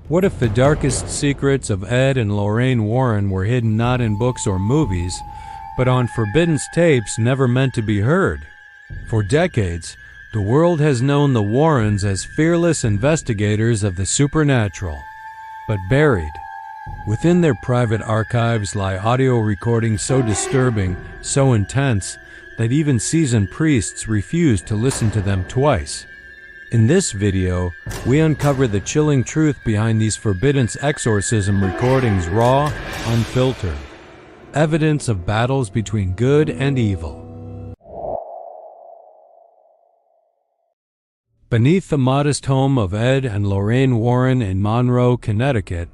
What if the darkest secrets of Ed and Lorraine Warren were hidden not in books or movies, but on forbidden tapes never meant to be heard? For decades, the world has known the Warrens as fearless investigators of the supernatural. But buried within their private archives lie audio recordings so disturbing, so intense, that even seasoned priests refuse to listen to them twice. In this video, we uncover the chilling truth behind these forbidden exorcism recordings, raw, unfiltered. Evidence of battles between good and evil. Beneath the modest home of Ed and Lorraine Warren in Monroe, Connecticut,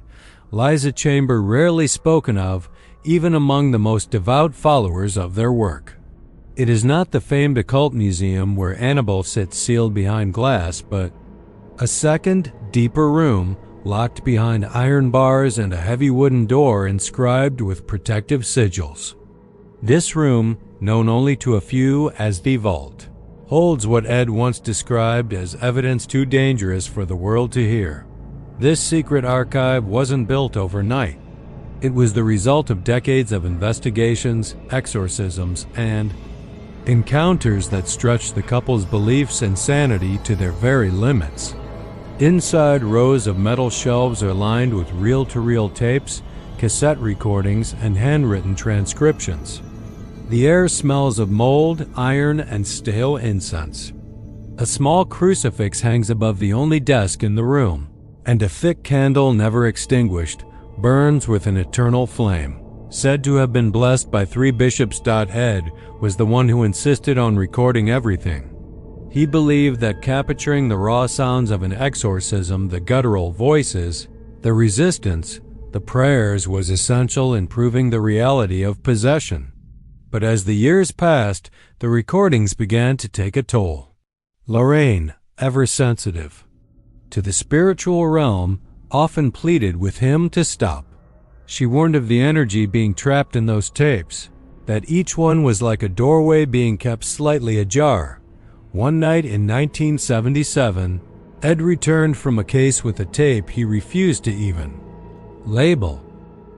lies a chamber rarely spoken of even among the most devout followers of their work. It is not the famed occult museum where Annabelle sits sealed behind glass, but a second, deeper room locked behind iron bars and a heavy wooden door inscribed with protective sigils. This room, known only to a few as the Vault, holds what Ed once described as evidence too dangerous for the world to hear. This secret archive wasn't built overnight. It was the result of decades of investigations, exorcisms, and encounters that stretched the couple's beliefs and sanity to their very limits. Inside, rows of metal shelves are lined with reel-to-reel tapes, cassette recordings, and handwritten transcriptions. The air smells of mold, iron, and stale incense. A small crucifix hangs above the only desk in the room, and a thick candle, never extinguished, burns with an eternal flame. Said to have been blessed by 3 bishops. Ed was the one who insisted on recording everything. He believed that capturing the raw sounds of an exorcism, the guttural voices, the resistance, the prayers, was essential in proving the reality of possession. But as the years passed, the recordings began to take a toll. Lorraine, ever sensitive to the spiritual realm, often pleaded with him to stop. She warned of the energy being trapped in those tapes, that each one was like a doorway being kept slightly ajar. One night in 1977, Ed returned from a case with a tape he refused to even label.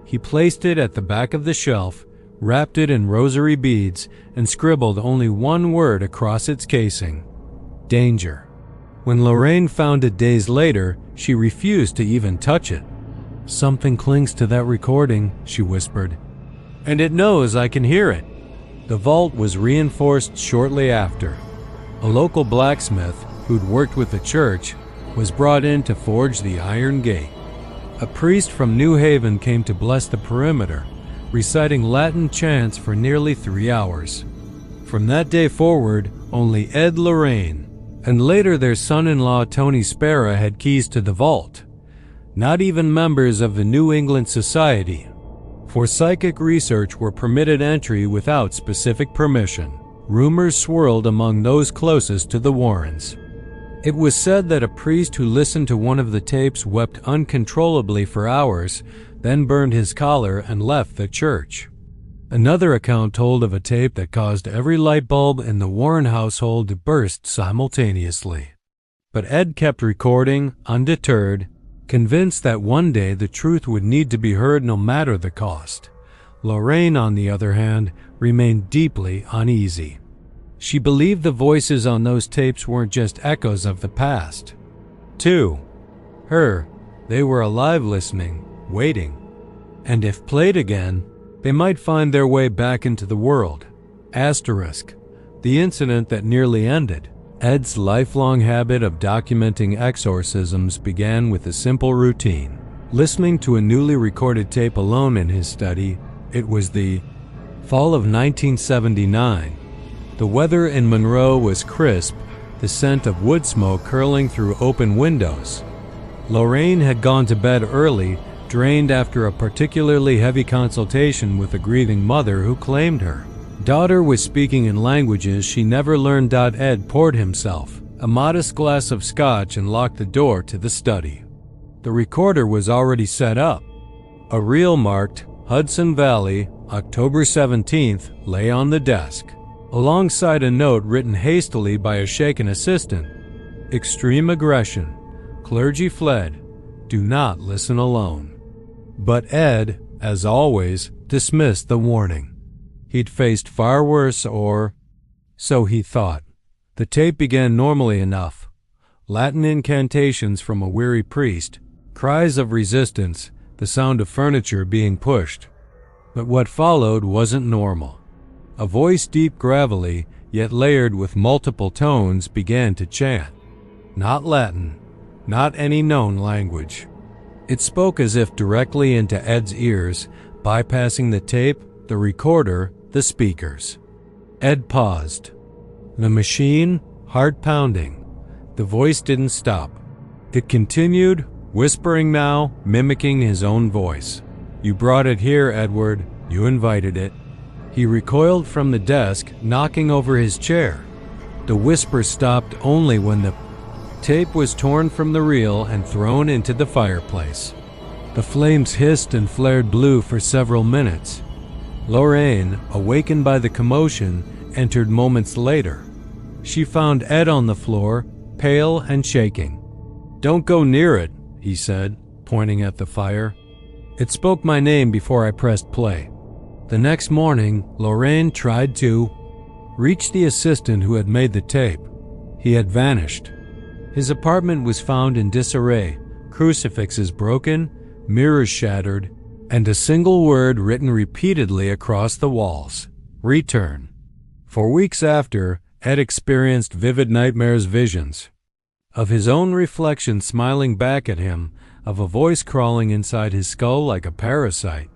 He placed it at the back of the shelf, wrapped it in rosary beads, and scribbled only one word across its casing: danger. When Lorraine found it days later, she refused to even touch it. "Something clings to that recording," she whispered, "and it knows I can hear it." The vault was reinforced shortly after. A local blacksmith, who'd worked with the church, was brought in to forge the iron gate. A priest from New Haven came to bless the perimeter, reciting Latin chants for nearly 3 hours. From that day forward, only Ed, Lorraine, and later their son-in-law Tony Spera had keys to the vault. Not even members of the New England Society for Psychic Research were permitted entry without specific permission. Rumors swirled among those closest to the Warrens. It was said that a priest who listened to one of the tapes wept uncontrollably for hours, then burned his collar and left the church. Another account told of a tape that caused every light bulb in the Warren household to burst simultaneously. But Ed kept recording, undeterred, convinced that one day the truth would need to be heard no matter the cost. Lorraine, on the other hand, remained deeply uneasy. She believed the voices on those tapes weren't just echoes of the past. To her, they were alive, listening, waiting. And if played again, they might find their way back into the world. Asterisk. The incident that nearly ended Ed's lifelong habit of documenting exorcisms began with a simple routine. Listening to a newly recorded tape alone in his study, it was the fall of 1979. The weather in Monroe was crisp, the scent of wood smoke curling through open windows. Lorraine had gone to bed early, drained after a particularly heavy consultation with a grieving mother who claimed her daughter was speaking in languages she never learned. Ed poured himself a modest glass of scotch and locked the door to the study. The recorder was already set up. A reel marked Hudson Valley, October 17th, lay on the desk, alongside a note written hastily by a shaken assistant. Extreme aggression. Clergy fled. Do not listen alone." But Ed, as always, dismissed the warning. He'd faced far worse, or so he thought. The tape began normally enough. Latin incantations from a weary priest, cries of resistance, the sound of furniture being pushed. But what followed wasn't normal. A voice deep gravelly, yet layered with multiple tones, began to chant. Not Latin, not any known language. It spoke as if directly into Ed's ears, bypassing the tape, the recorder, the speakers. Ed paused. The machine, heart pounding. The voice didn't stop. It continued, whispering now, mimicking his own voice. "You brought it here, Edward. You invited it." He recoiled from the desk, knocking over his chair. The whisper stopped only when the tape was torn from the reel and thrown into the fireplace. The flames hissed and flared blue for several minutes. Lorraine, awakened by the commotion, entered moments later. She found Ed on the floor, pale and shaking. "Don't go near it," he said, pointing at the fire. "It spoke my name before I pressed play." The next morning, Lorraine tried to reach the assistant who had made the tape. He had vanished. His apartment was found in disarray, crucifixes broken, mirrors shattered, and a single word written repeatedly across the walls: return. For weeks after, Ed experienced vivid visions of his own reflection smiling back at him, of a voice crawling inside his skull like a parasite.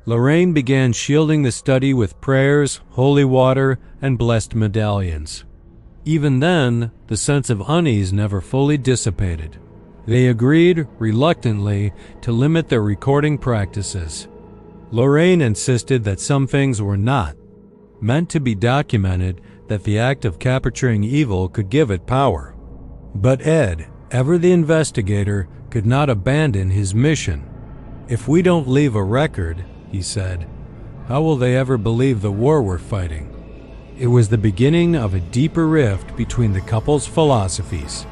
Lorraine began shielding the study with prayers, holy water, and blessed medallions. Even then, the sense of unease never fully dissipated. They agreed, reluctantly, to limit their recording practices. Lorraine insisted that some things were not meant to be documented, that the act of capturing evil could give it power. But Ed, ever the investigator, could not abandon his mission. "If we don't leave a record," he said, "how will they ever believe the war we're fighting?" It was the beginning of a deeper rift between the couple's philosophies.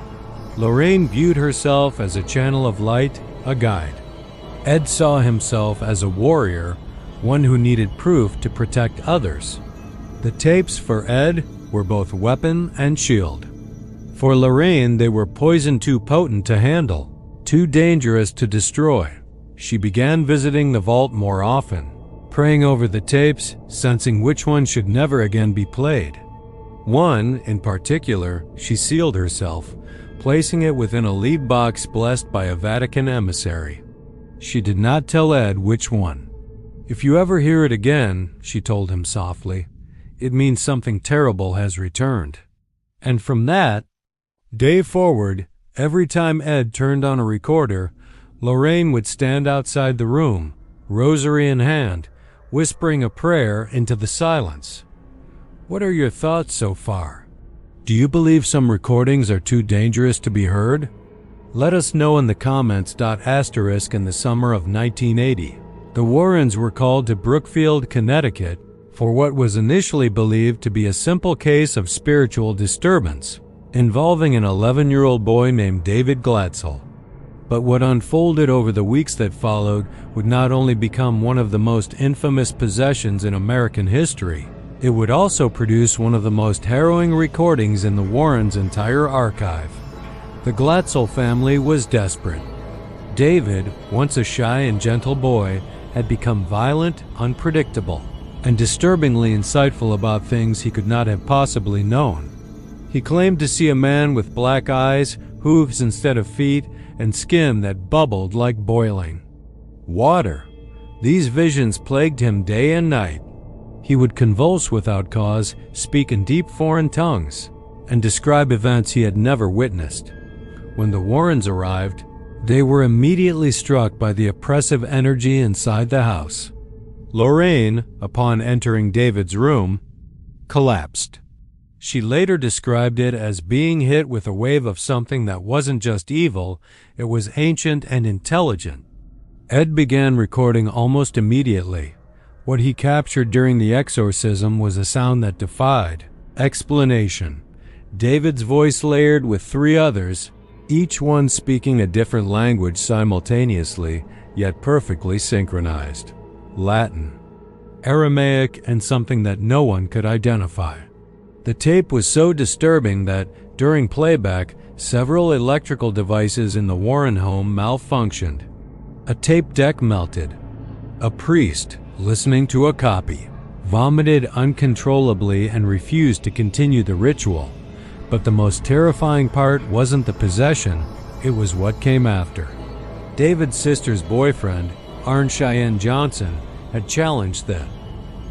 Lorraine viewed herself as a channel of light, a guide. Ed saw himself as a warrior, one who needed proof to protect others. The tapes for Ed were both weapon and shield. For Lorraine, they were poison too potent to handle, too dangerous to destroy. She began visiting the vault more often, praying over the tapes, sensing which one should never again be played. One, in particular, she sealed herself, placing it within a lead box blessed by a Vatican emissary. She did not tell Ed which one. "If you ever hear it again," she told him softly, "it means something terrible has returned." And from that day forward, every time Ed turned on a recorder, Lorraine would stand outside the room, rosary in hand, whispering a prayer into the silence. What are your thoughts so far? Do you believe some recordings are too dangerous to be heard? Let us know in the comments. In the summer of 1980, the Warrens were called to Brookfield, Connecticut, for what was initially believed to be a simple case of spiritual disturbance involving an 11-year-old boy named David Glatzel. But what unfolded over the weeks that followed would not only become one of the most infamous possessions in American history, it would also produce one of the most harrowing recordings in the Warrens' entire archive. The Glatzel family was desperate. David, once a shy and gentle boy, had become violent, unpredictable, and disturbingly insightful about things he could not have possibly known. He claimed to see a man with black eyes, hooves instead of feet, and skin that bubbled like boiling water. These visions plagued him day and night. He would convulse without cause, speak in deep foreign tongues, and describe events he had never witnessed. When the Warrens arrived, they were immediately struck by the oppressive energy inside the house. Lorraine, upon entering David's room, collapsed. She later described it as being hit with a wave of something that wasn't just evil, it was ancient and intelligent. Ed began recording almost immediately. What he captured during the exorcism was a sound that defied explanation. David's voice layered with three others, each one speaking a different language simultaneously, yet perfectly synchronized. Latin, Aramaic, and something that no one could identify. The tape was so disturbing that, during playback, several electrical devices in the Warren home malfunctioned. A tape deck melted. A priest, listening to a copy, vomited uncontrollably and refused to continue the ritual. But the most terrifying part wasn't the possession, it was what came after. David's sister's boyfriend, Arn Cheyenne Johnson, had challenged the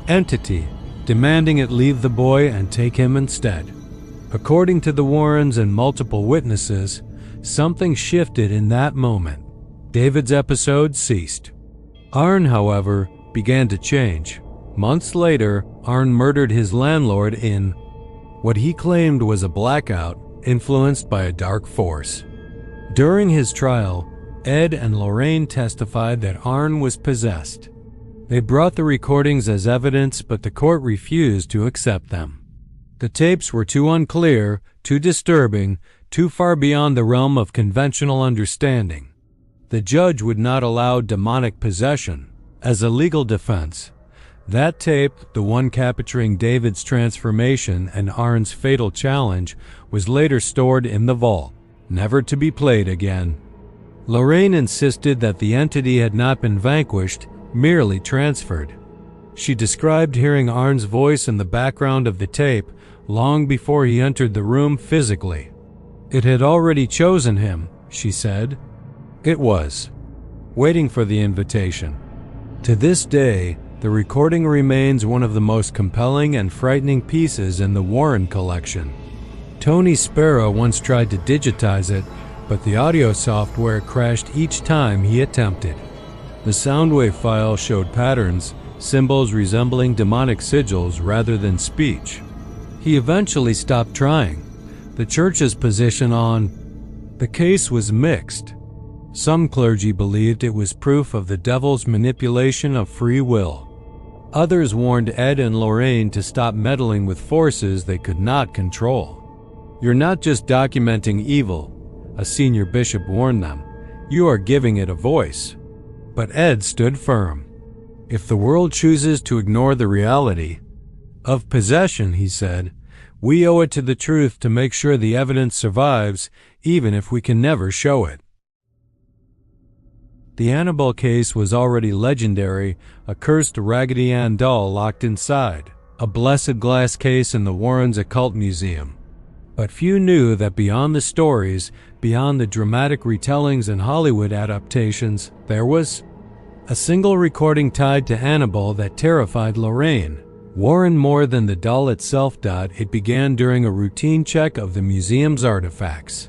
entity, demanding it leave the boy and take him instead. According to the Warrens and multiple witnesses, something shifted in that moment. David's episode ceased. Arn, however, began to change. Months later, Arn murdered his landlord in what he claimed was a blackout influenced by a dark force. During his trial, Ed and Lorraine testified that Arn was possessed. They brought the recordings as evidence, but the court refused to accept them. The tapes were too unclear, too disturbing, too far beyond the realm of conventional understanding. The judge would not allow demonic possession as a legal defense. That tape, the one capturing David's transformation and Arn's fatal challenge, was later stored in the vault, never to be played again. Lorraine insisted that the entity had not been vanquished, merely transferred. She described hearing Arn's voice in the background of the tape long before he entered the room physically. It had already chosen him, she said. It was waiting for the invitation. To this day, the recording remains one of the most compelling and frightening pieces in the Warren collection. Tony Sparrow once tried to digitize it, but the audio software crashed each time he attempted. The Soundwave file showed patterns, symbols resembling demonic sigils rather than speech. He eventually stopped trying. The church's position on the case was mixed. Some clergy believed it was proof of the devil's manipulation of free will. Others warned Ed and Lorraine to stop meddling with forces they could not control. "You're not just documenting evil," a senior bishop warned them. "You are giving it a voice." But Ed stood firm. "If the world chooses to ignore the reality of possession," he said, "we owe it to the truth to make sure the evidence survives, even if we can never show it." The Annabelle case was already legendary, a cursed Raggedy Ann doll locked inside, a blessed glass case in the Warrens' Occult Museum. But few knew that beyond the stories, beyond the dramatic retellings and Hollywood adaptations, there was a single recording tied to Annabelle that terrified Lorraine. Warren more than the doll itself. It began during a routine check of the museum's artifacts.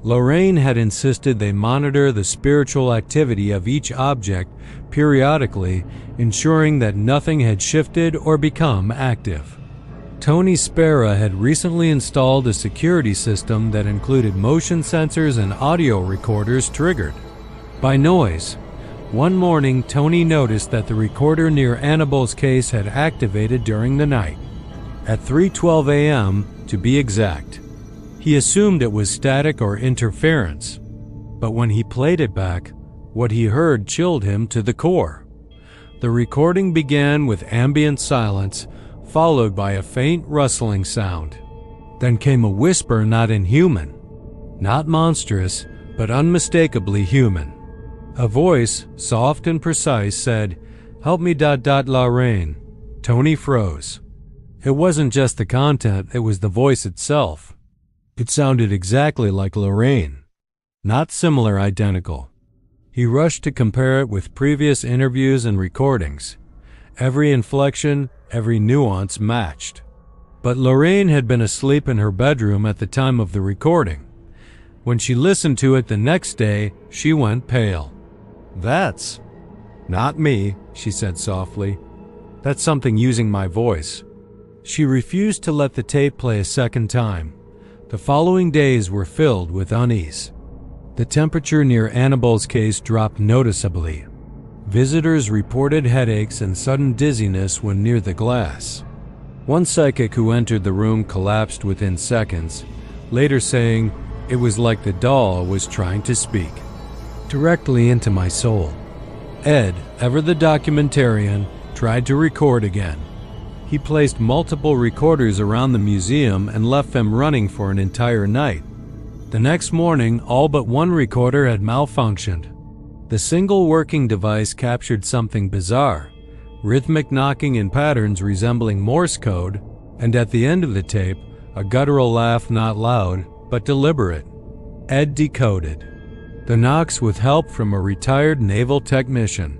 Lorraine had insisted they monitor the spiritual activity of each object periodically, ensuring that nothing had shifted or become active. Tony Sparrow had recently installed a security system that included motion sensors and audio recorders triggered by noise. One morning, Tony noticed that the recorder near Annabelle's case had activated during the night, at 3:12 a.m. to be exact. He assumed it was static or interference, but when he played it back, what he heard chilled him to the core. The recording began with ambient silence, followed by a faint rustling sound. Then came a whisper not inhuman, not monstrous, but unmistakably human. A voice, soft and precise, said, "Help me ... Lorraine." Tony froze. It wasn't just the content, it was the voice itself. It sounded exactly like Lorraine. Not similar, identical. He rushed to compare it with previous interviews and recordings. Every inflection, every nuance matched. But Lorraine had been asleep in her bedroom at the time of the recording. When she listened to it the next day, she went pale. "That's not me," she said softly. "That's something using my voice." She refused to let the tape play a second time. The following days were filled with unease. The temperature near Annabelle's case dropped noticeably. Visitors reported headaches and sudden dizziness when near the glass. One psychic who entered the room collapsed within seconds, later saying, It was like the doll was trying to speak directly into my soul. Ed, ever the documentarian, tried to record again. He placed multiple recorders around the museum and left them running for an entire night. The next morning, all but one recorder had malfunctioned. The single working device captured something bizarre, rhythmic knocking in patterns resembling Morse code, and at the end of the tape, a guttural laugh not loud, but deliberate. Ed decoded the knocks with help from a retired naval technician.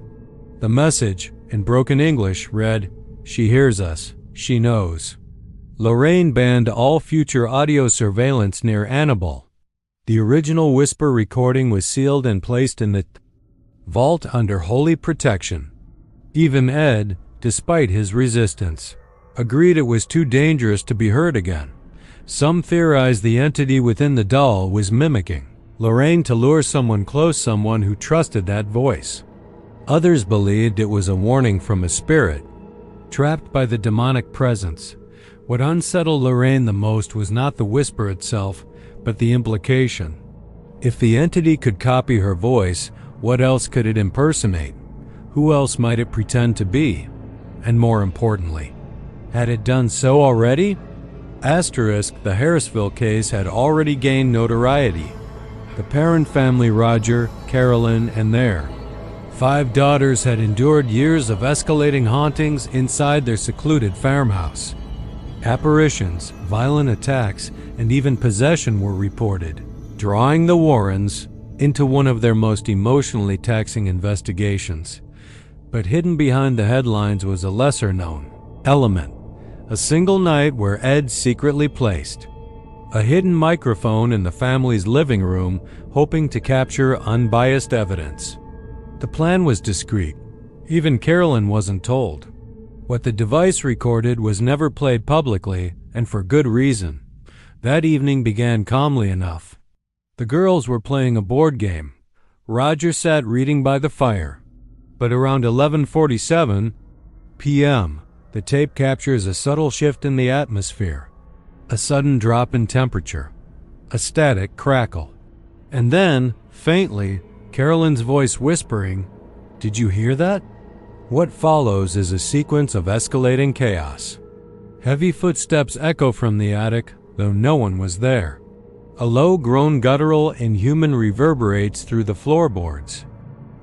The message, in broken English, read, "She hears us. She knows." Lorraine banned all future audio surveillance near Annabelle. The original whisper recording was sealed and placed in the vault under holy protection. Even Ed, despite his resistance, agreed it was too dangerous to be heard again. Some theorized the entity within the doll was mimicking Lorraine to lure someone who trusted that voice. Others believed it was a warning from a spirit, trapped by the demonic presence. What unsettled Lorraine the most was not the whisper itself, but the implication. If the entity could copy her voice, what else could it impersonate? Who else might it pretend to be? And more importantly, had it done so already? Asterisk, the Harrisville case had already gained notoriety. The parent family, Roger, Carolyn, and their 5 daughters, had endured years of escalating hauntings inside their secluded farmhouse. Apparitions, violent attacks, and even possession were reported, drawing the Warrens into one of their most emotionally taxing investigations. But hidden behind the headlines was a lesser-known element, a single night where Ed secretly placed a hidden microphone in the family's living room, hoping to capture unbiased evidence. The plan was discreet. Even Carolyn wasn't told. What the device recorded was never played publicly, and for good reason. That evening began calmly enough. The girls were playing a board game. Roger sat reading by the fire. But around 11:47 p.m., the tape captures a subtle shift in the atmosphere. A sudden drop in temperature. A static crackle. And then, faintly, Carolyn's voice whispering, "Did you hear that?" What follows is a sequence of escalating chaos. Heavy footsteps echo from the attic, though no one was there. A low groan, guttural, inhuman, reverberates through the floorboards.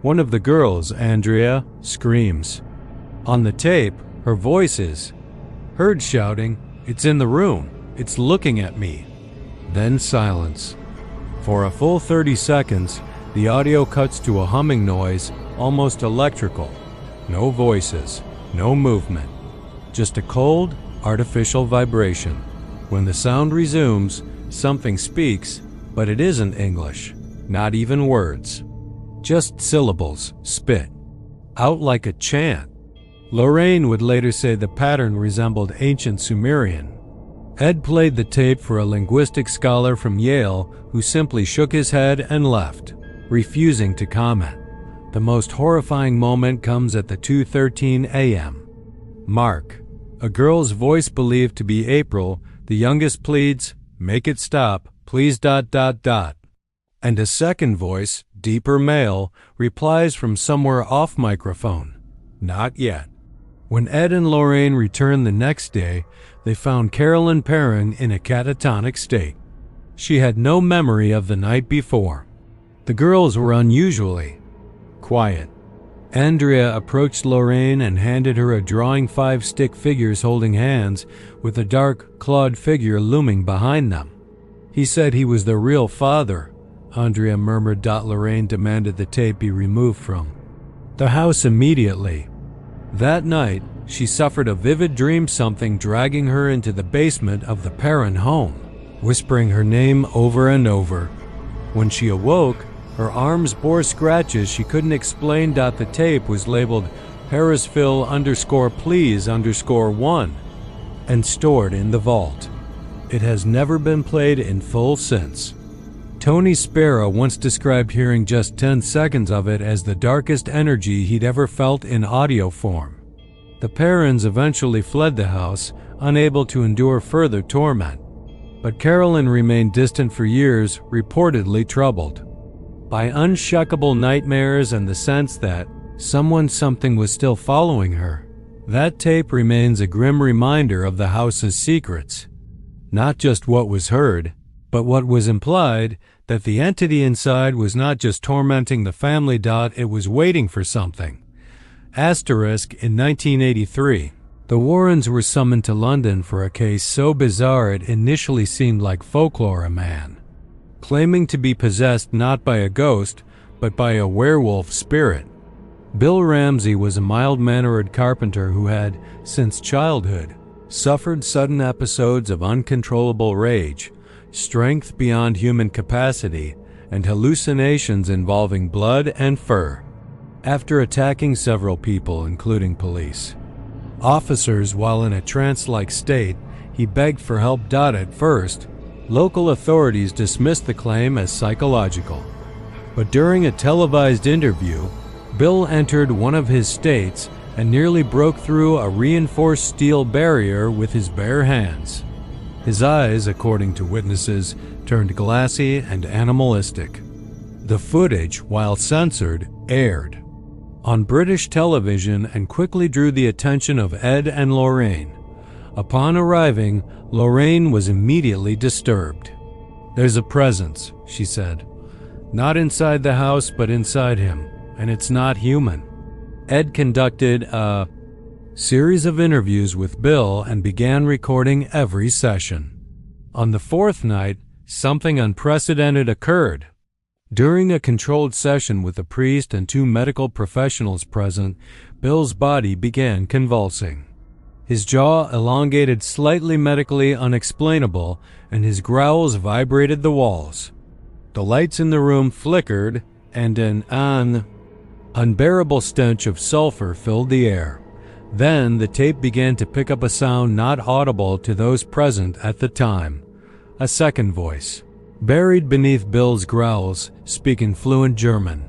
One of the girls, Andrea, screams. On the tape, her voice is heard shouting, "It's in the room. It's looking at me." Then silence. For a full 30 seconds, the audio cuts to a humming noise, almost electrical. No voices, no movement. Just a cold, artificial vibration. When the sound resumes, something speaks, but it isn't English. Not even words. Just syllables, spit. Out like a chant. Lorraine would later say the pattern resembled ancient Sumerian. Ed played the tape for a linguistics scholar from Yale who simply shook his head and left, refusing to comment. The most horrifying moment comes at the 2:13 a.m. mark. A girl's voice believed to be April, the youngest, pleads, "Make it stop, please ... And a second voice, deeper male, replies from somewhere off microphone, "Not yet." When Ed and Lorraine returned the next day, they found Carolyn Perrin in a catatonic state. She had no memory of the night before. The girls were unusually quiet. Andrea approached Lorraine and handed her a drawing, 5 stick figures holding hands, with a dark, clawed figure looming behind them. "He said he was the real father," Andrea murmured. Lorraine demanded the tape be removed from the house immediately. That night, she suffered a vivid dream, something dragging her into the basement of the Perrin home, whispering her name over and over. When she awoke, her arms bore scratches she couldn't explain. The tape was labeled Harrisville_please_1 and stored in the vault. It has never been played in full since. Tony Spera once described hearing just 10 seconds of it as the darkest energy he'd ever felt in audio form. The Perrins eventually fled the house, unable to endure further torment. But Carolyn remained distant for years, reportedly troubled by unshakable nightmares and the sense that something was still following her. That tape remains a grim reminder of the house's secrets. Not just what was heard, but what was implied, that the entity inside was not just tormenting the family. It was waiting for something. Asterisk, in 1983, the Warrens were summoned to London for a case so bizarre it initially seemed like folklore. A man claiming to be possessed not by a ghost, but by a werewolf spirit. Bill Ramsey was a mild-mannered carpenter who had, since childhood, suffered sudden episodes of uncontrollable rage, strength beyond human capacity, and hallucinations involving blood and fur. After attacking several people, including police officers, while in a trance-like state, he begged for help. At first, local authorities dismissed the claim as psychological. But during a televised interview, Bill entered one of his states and nearly broke through a reinforced steel barrier with his bare hands. His eyes, according to witnesses, turned glassy and animalistic. The footage, while censored, aired on British television and quickly drew the attention of Ed and Lorraine. Upon arriving, Lorraine was immediately disturbed. "There's a presence," she said. "Not inside the house, but inside him, and it's not human." Ed conducted a series of interviews with Bill and began recording every session. On the fourth night, something unprecedented occurred. During a controlled session with a priest and two medical professionals present, Bill's body began convulsing. His jaw elongated, slightly medically unexplainable, and his growls vibrated the walls. The lights in the room flickered, and an unbearable stench of sulfur filled the air. Then the tape began to pick up a sound not audible to those present at the time. A second voice, buried beneath Bill's growls, speaking fluent German.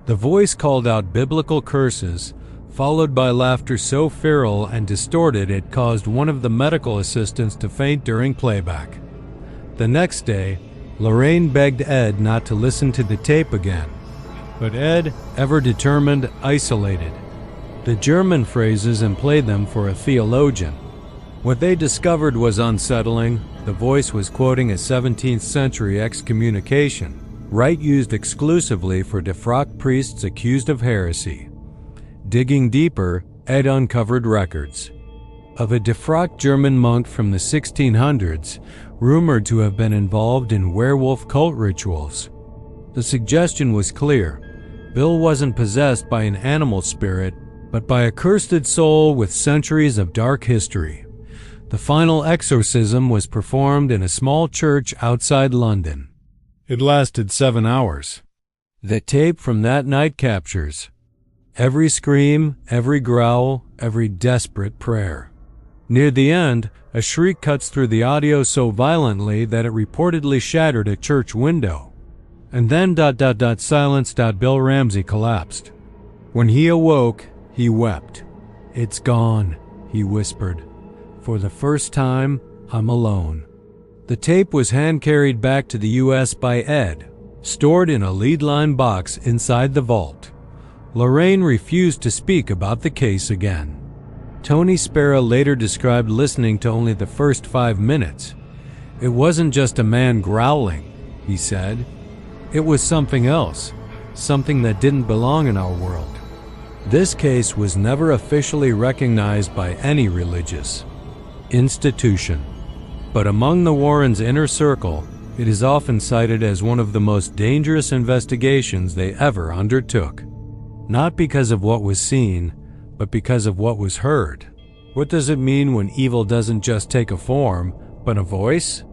The voice called out biblical curses, followed by laughter so feral and distorted it caused one of the medical assistants to faint during playback. The next day, Lorraine begged Ed not to listen to the tape again. But Ed, ever determined, isolated the German phrases and played them for a theologian. What they discovered was unsettling. The voice was quoting a 17th century excommunication, rite used exclusively for defrocked priests accused of heresy. Digging deeper, Ed uncovered records of a defrocked German monk from the 1600s, rumored to have been involved in werewolf cult rituals. The suggestion was clear. Bill wasn't possessed by an animal spirit, but by a cursed soul with centuries of dark history. The final exorcism was performed in a small church outside London. It lasted 7 hours. The tape from that night captures every scream, every growl, every desperate prayer. Near the end, a shriek cuts through the audio so violently that it reportedly shattered a church window. And then ... silence. Bill Ramsey collapsed. When he awoke, he wept. "It's gone," he whispered. "For the first time, I'm alone." The tape was hand-carried back to the U.S. by Ed, stored in a lead-line box inside the vault. Lorraine refused to speak about the case again. Tony Spera later described listening to only the first 5 minutes. "It wasn't just a man growling," he said. "It was something else, something that didn't belong in our world." This case was never officially recognized by any religious institution. But among the Warrens' inner circle, it is often cited as one of the most dangerous investigations they ever undertook. Not because of what was seen, but because of what was heard. What does it mean when evil doesn't just take a form, but a voice?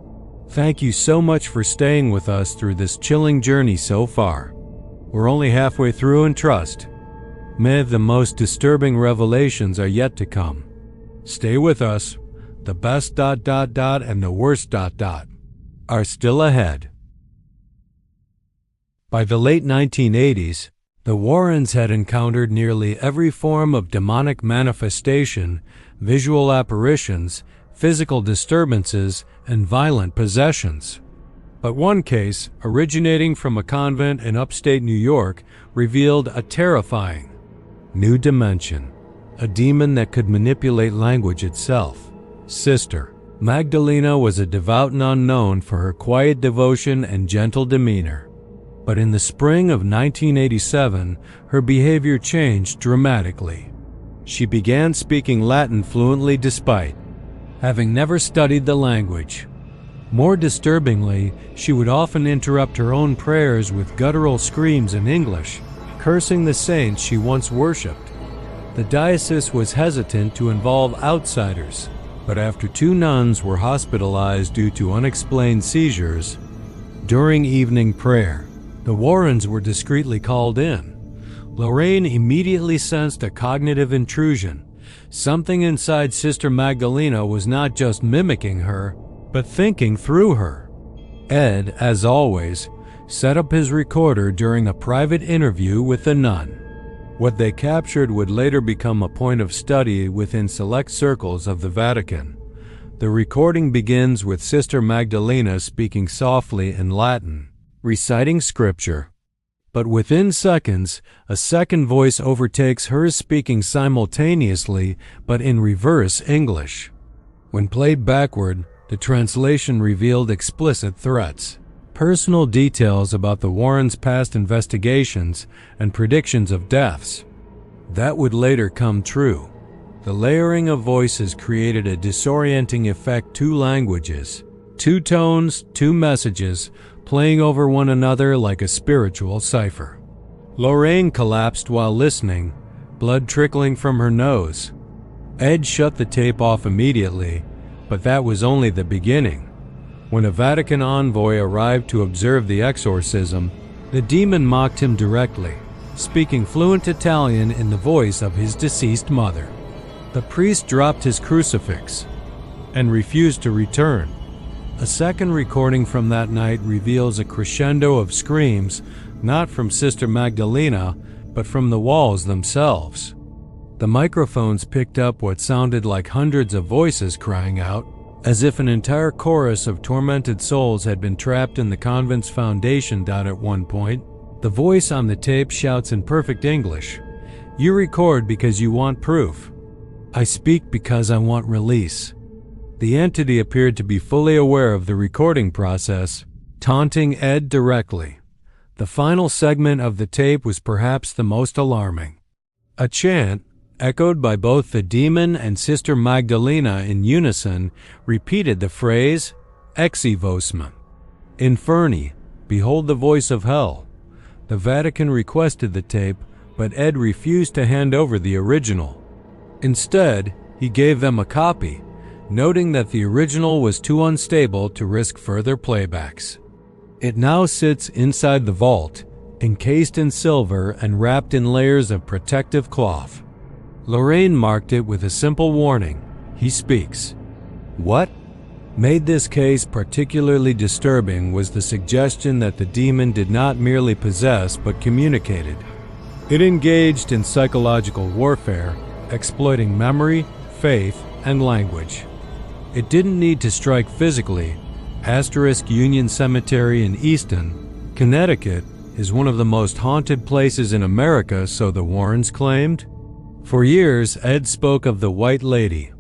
Thank you so much for staying with us through this chilling journey so far. We're only halfway through, and trust, may the most disturbing revelations are yet to come. Stay with us. The best ... and the worst ... are still ahead. By the late 1980s, the Warrens had encountered nearly every form of demonic manifestation, visual apparitions, physical disturbances, and violent possessions. But one case, originating from a convent in upstate New York, revealed a terrifying new dimension, a demon that could manipulate language itself. Sister Magdalena was a devout nun known for her quiet devotion and gentle demeanor. But in the spring of 1987, her behavior changed dramatically. She began speaking Latin fluently despite having never studied the language. More disturbingly, she would often interrupt her own prayers with guttural screams in English, cursing the saints she once worshipped. The diocese was hesitant to involve outsiders, but after 2 nuns were hospitalized due to unexplained seizures during evening prayer, the Warrens were discreetly called in. Lorraine immediately sensed a cognitive intrusion. Something inside Sister Magdalena was not just mimicking her, but thinking through her. Ed, as always, set up his recorder during a private interview with the nun. What they captured would later become a point of study within select circles of the Vatican. The recording begins with Sister Magdalena speaking softly in Latin, reciting scripture. But within seconds, a second voice overtakes hers speaking simultaneously but in reverse English. When played backward, the translation revealed explicit threats, personal details about the Warrens' past investigations, and predictions of deaths. That would later come true. The layering of voices created a disorienting effect: 2 languages, 2 tones, 2 messages, playing over one another like a spiritual cipher. Lorraine collapsed while listening, blood trickling from her nose. Ed shut the tape off immediately, but that was only the beginning. When a Vatican envoy arrived to observe the exorcism, the demon mocked him directly, speaking fluent Italian in the voice of his deceased mother. The priest dropped his crucifix and refused to return. A second recording from that night reveals a crescendo of screams, not from Sister Magdalena, but from the walls themselves. The microphones picked up what sounded like hundreds of voices crying out, as if an entire chorus of tormented souls had been trapped in the convent's foundation. At one point, the voice on the tape shouts in perfect English, "You record because you want proof. I speak because I want release." The entity appeared to be fully aware of the recording process, taunting Ed directly. The final segment of the tape was perhaps the most alarming. A chant, echoed by both the demon and Sister Magdalena in unison, repeated the phrase, "Exi vosma, Inferni, behold the voice of hell." The Vatican requested the tape, but Ed refused to hand over the original. Instead, he gave them a copy, noting that the original was too unstable to risk further playbacks. It now sits inside the vault, encased in silver and wrapped in layers of protective cloth. Lorraine marked it with a simple warning, "He speaks." What made this case particularly disturbing was the suggestion that the demon did not merely possess but communicated. It engaged in psychological warfare, exploiting memory, faith, and language. It didn't need to strike physically. Union Cemetery in Easton, Connecticut, is one of the most haunted places in America, so the Warrens claimed. For years, Ed spoke of the White Lady,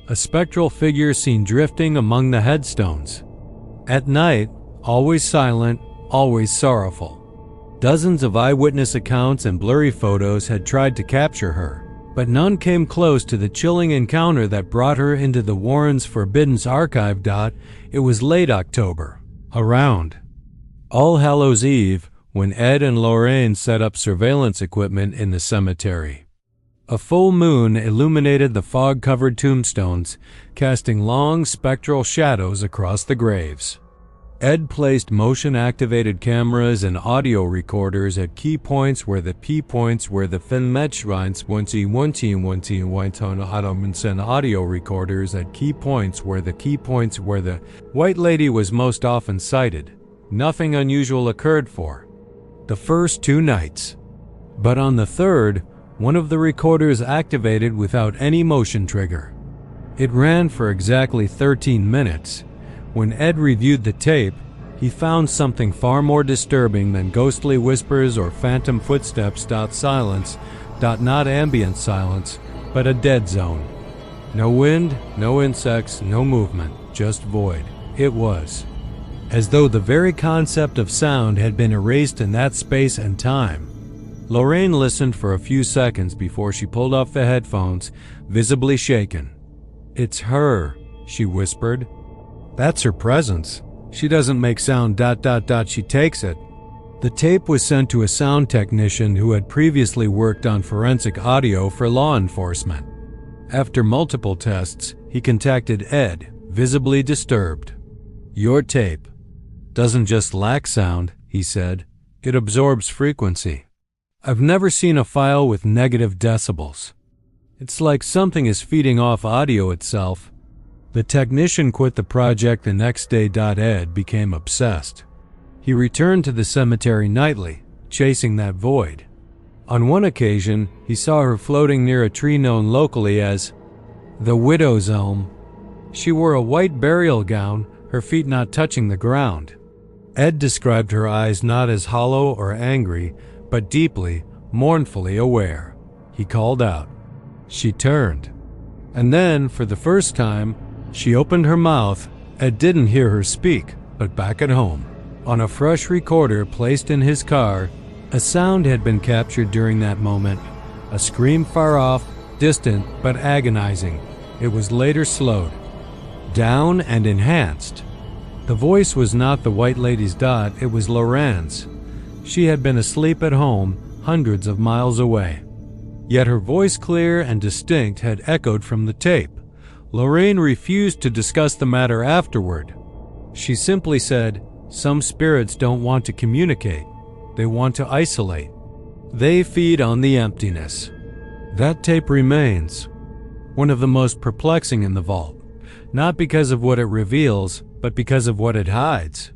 a spectral figure seen drifting among the headstones. At night, always silent, always sorrowful. Dozens of eyewitness accounts and blurry photos had tried to capture her, but none came close to the chilling encounter that brought her into the Warrens' forbidden archive. It was late October, around All Hallows Eve, when Ed and Lorraine set up surveillance equipment in the cemetery. A full moon illuminated the fog-covered tombstones, casting long spectral shadows across the graves. Ed placed motion-activated cameras and audio recorders at key points where the audio recorders at key points where the White Lady was most often sighted. Nothing unusual occurred for the first 2 nights. But on the third, one of the recorders activated without any motion trigger. It ran for exactly 13 minutes. When Ed reviewed the tape, he found something far more disturbing than ghostly whispers or phantom footsteps. Silence, not ambient silence, but a dead zone. No wind, no insects, no movement, just void. It was as though the very concept of sound had been erased in that space and time. Lorraine listened for a few seconds before she pulled off the headphones, visibly shaken. "It's her," she whispered. "That's her presence. She doesn't make sound. She takes it." The tape was sent to a sound technician who had previously worked on forensic audio for law enforcement. After multiple tests, he contacted Ed, visibly disturbed. "Your tape doesn't just lack sound," he said. "It absorbs frequency. I've never seen a file with negative decibels. It's like something is feeding off audio itself." The technician quit the project the next day. Ed became obsessed. He returned to the cemetery nightly, chasing that void. On one occasion, he saw her floating near a tree known locally as the Widow's Elm. She wore a white burial gown, her feet not touching the ground. Ed described her eyes not as hollow or angry, but deeply, mournfully aware. He called out. She turned. And then, for the first time, she opened her mouth. Ed didn't hear her speak, but back at home, on a fresh recorder placed in his car, a sound had been captured during that moment. A scream far off, distant, but agonizing. It was later slowed down and enhanced. The voice was not the White Lady's. It was Lorraine's. She had been asleep at home, hundreds of miles away. Yet her voice, clear and distinct, had echoed from the tape. Lorraine refused to discuss the matter afterward. She simply said, "Some spirits don't want to communicate. They want to isolate. They feed on the emptiness." That tape remains one of the most perplexing in the vault, not because of what it reveals, but because of what it hides.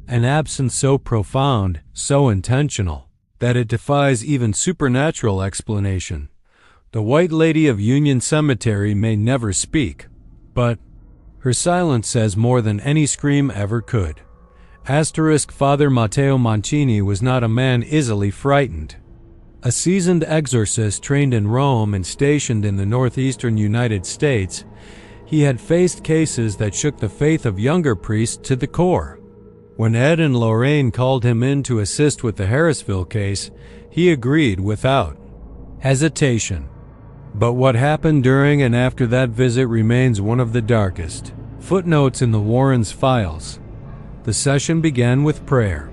An absence so profound, so intentional, that it defies even supernatural explanation. The White Lady of Union Cemetery may never speak, but her silence says more than any scream ever could. Father Matteo Mancini was not a man easily frightened. A seasoned exorcist trained in Rome and stationed in the northeastern United States, he had faced cases that shook the faith of younger priests to the core. When Ed and Lorraine called him in to assist with the Harrisville case, he agreed without hesitation. But what happened during and after that visit remains one of the darkest footnotes in the Warrens' files. The session began with prayer.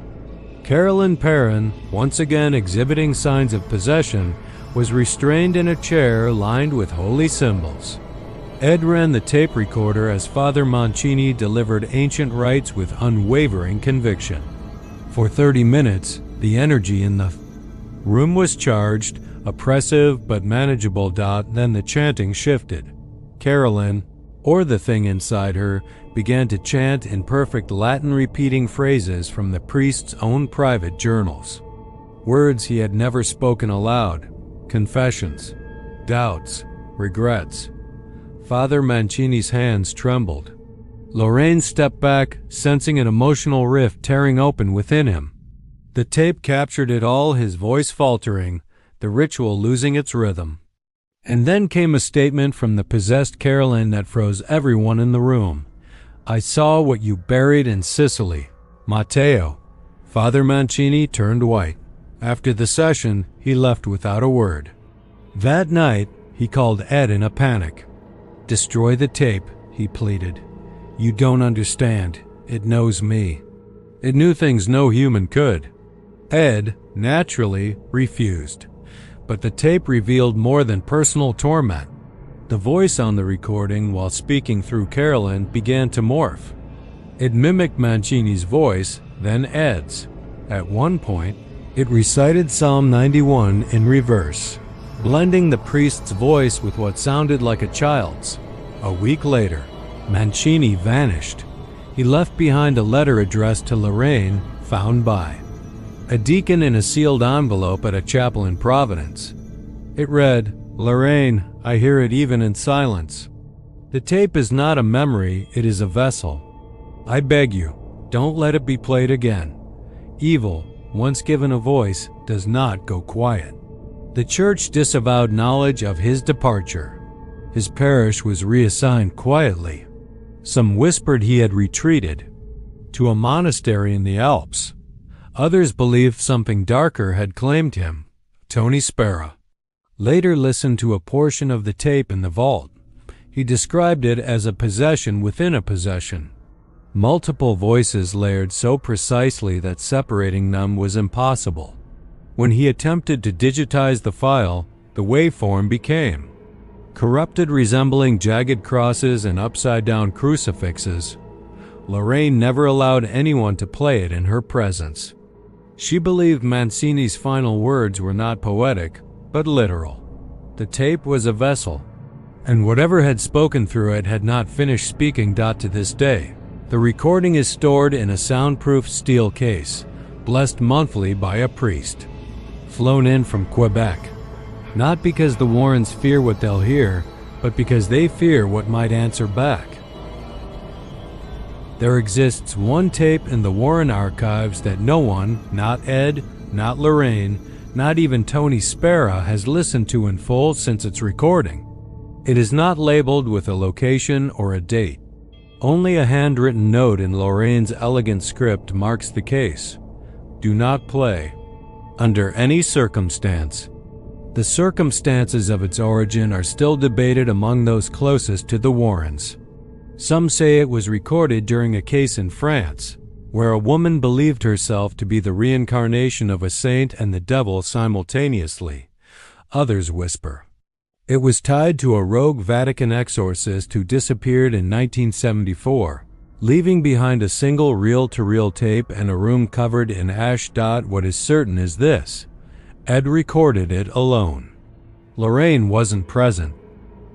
Carolyn Perrin, once again exhibiting signs of possession, was restrained in a chair lined with holy symbols. Ed ran the tape recorder as Father Mancini delivered ancient rites with unwavering conviction. For 30 minutes, the energy in the room was charged, oppressive but manageable. Then the chanting shifted. Carolyn, or the thing inside her, began to chant in perfect Latin, repeating phrases from the priest's own private journals. Words he had never spoken aloud. Confessions, doubts, regrets. Father Mancini's hands trembled. Lorraine stepped back, sensing an emotional rift tearing open within him. The tape captured it all, his voice faltering, the ritual losing its rhythm. And then came a statement from the possessed Carolyn that froze everyone in the room. "I saw what you buried in Sicily, Matteo." Father Mancini turned white. After the session, he left without a word. That night, he called Ed in a panic. "Destroy the tape," he pleaded. "You don't understand. It knows me. It knew things no human could." Ed, naturally, refused. But the tape revealed more than personal torment. The voice on the recording, while speaking through Carolyn, began to morph. It mimicked Mancini's voice, then Ed's. At one point, it recited Psalm 91 in reverse, blending the priest's voice with what sounded like a child's. A week later, Mancini vanished. He left behind a letter addressed to Lorraine, found by a deacon in a sealed envelope at a chapel in Providence. It read, "Lorraine, I hear it even in silence. The tape is not a memory, it is a vessel. I beg you, don't let it be played again. Evil, once given a voice, does not go quiet. The church disavowed knowledge of his departure. His parish was reassigned quietly. Some whispered he had retreated to a monastery in the Alps. Others believed something darker had claimed him. Tony Spera later listened to a portion of the tape in the vault. He described it as a possession within a possession. Multiple voices layered so precisely that separating them was impossible. When he attempted to digitize the file, the waveform became corrupted, resembling jagged crosses and upside-down crucifixes. Lorraine never allowed anyone to play it in her presence. She believed Mancini's final words were not poetic, but literal. The tape was a vessel, and whatever had spoken through it had not finished speaking. To this day, the recording is stored in a soundproof steel case, blessed monthly by a priest, flown in from Quebec. Not because the Warrens fear what they'll hear, but because they fear what might answer back. There exists one tape in the Warren archives that no one, not Ed, not Lorraine, not even Tony Spera, has listened to in full since its recording. It is not labeled with a location or a date. Only a handwritten note in Lorraine's elegant script marks the case. Do not play, under any circumstance. The circumstances of its origin are still debated among those closest to the Warrens. Some say it was recorded during a case in France, where a woman believed herself to be the reincarnation of a saint and the devil simultaneously. Others whisper it was tied to a rogue Vatican exorcist who disappeared in 1974, leaving behind a single reel-to-reel tape and a room covered in ash. What is certain is this: Ed recorded it alone. Lorraine wasn't present.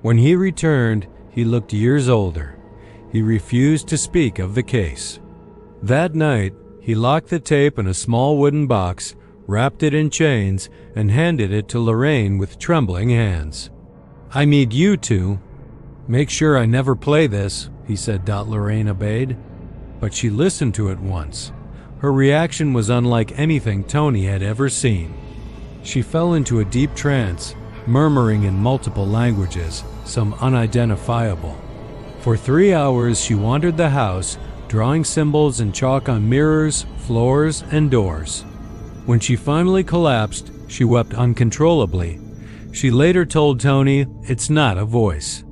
When he returned, he looked years older. He refused to speak of the case. That night, he locked the tape in a small wooden box, wrapped it in chains, and handed it to Lorraine with trembling hands. I need you to make sure I never play this, he said. Lorraine obeyed, but she listened to it once. Her reaction was unlike anything Tony had ever seen. She fell into a deep trance, murmuring in multiple languages, some unidentifiable. For 3 hours she wandered the house, drawing symbols in chalk on mirrors, floors, and doors. When she finally collapsed, she wept uncontrollably. She later told Tony, "It's not a voice.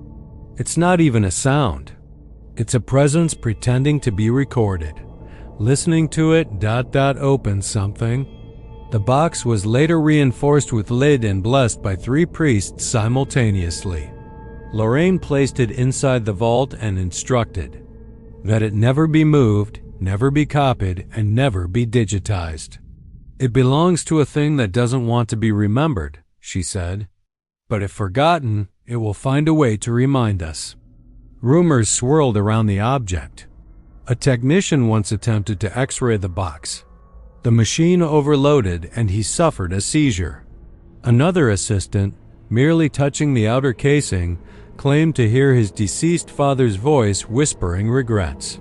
It's not even a sound. It's a presence pretending to be recorded. Listening to it, opens something." The box was later reinforced with lid and blessed by 3 priests simultaneously. Lorraine placed it inside the vault and instructed that it never be moved, never be copied, and never be digitized. It belongs to a thing that doesn't want to be remembered, she said. But if forgotten, it will find a way to remind us. Rumors swirled around the object. A technician once attempted to X-ray the box. The machine overloaded and he suffered a seizure. Another assistant, merely touching the outer casing, claimed to hear his deceased father's voice whispering regrets.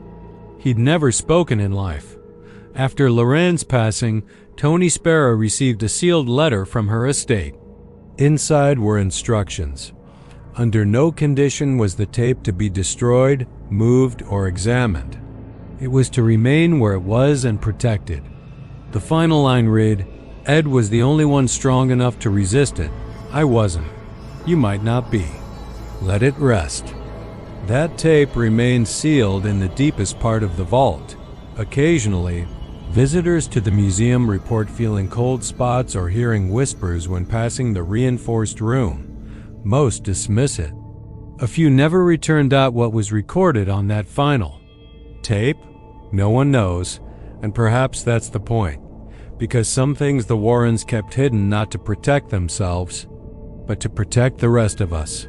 He'd never spoken in life. After Lorraine's passing, Tony Spera received a sealed letter from her estate. Inside were instructions. Under no condition was the tape to be destroyed, moved, or examined. It was to remain where it was and protected. The final line read, "Ed was the only one strong enough to resist it. I wasn't. You might not be. Let it rest." That tape remains sealed in the deepest part of the vault. Occasionally, visitors to the museum report feeling cold spots or hearing whispers when passing the reinforced room. Most dismiss it. A few never returned. What was recorded on that final tape? No one knows, and perhaps that's the point, because some things the Warrens kept hidden not to protect themselves, but to protect the rest of us.